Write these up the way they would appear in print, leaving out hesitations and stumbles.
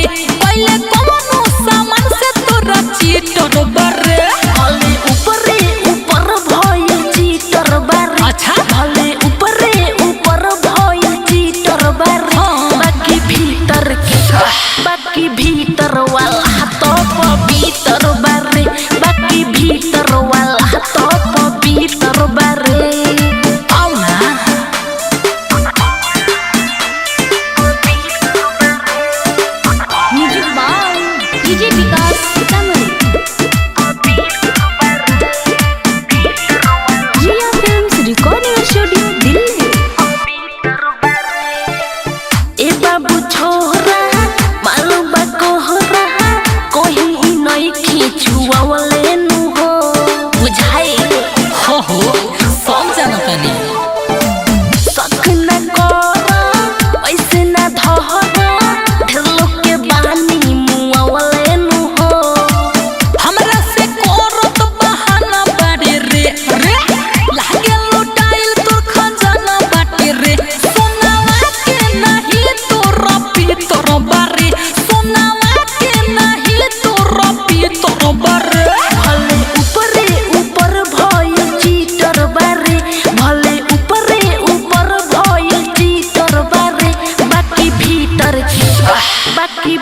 बारे पहले कौनो सामान से तोरा चीटर बारे भले ऊपरे ऊपर भइल चीटर बारे अच्छा भले ऊपरे ऊपर भइल चीटर बारे बाकी भीतर वाला तो पवित्र बारे बाकी भीतर वाला तो पवित्र बारे डीजे विकास सीतामढ़ी जिया फिल्म्स रिकॉर्डिंग स्टूडियो दिल्ली। ए बाबू छोरा मालूम बा कोहरा कोही नहीं खींचुआवले नु हो बुझाए हो सब जानतानी सख न करा ऐसे न धरा ढेर लोग के बानी मुआवले नु हो हमरा से करत बहाना बारे रे लागे लुटाइल तोर खजाना बाटे रे सोनावा के नहीं तोर पीतर बारे सोनावा के नहीं तोर पीतर बारे भले ऊपरे ऊपर भइल चीटर बारे भले ऊपरे ऊपर भइल चीटर बारे बाकी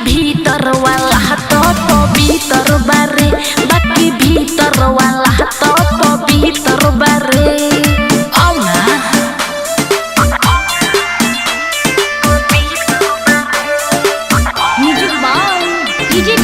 भीतर वाला तो पवित्र बारे बाकी भीतर वाला तो पवित्र बारे डीजे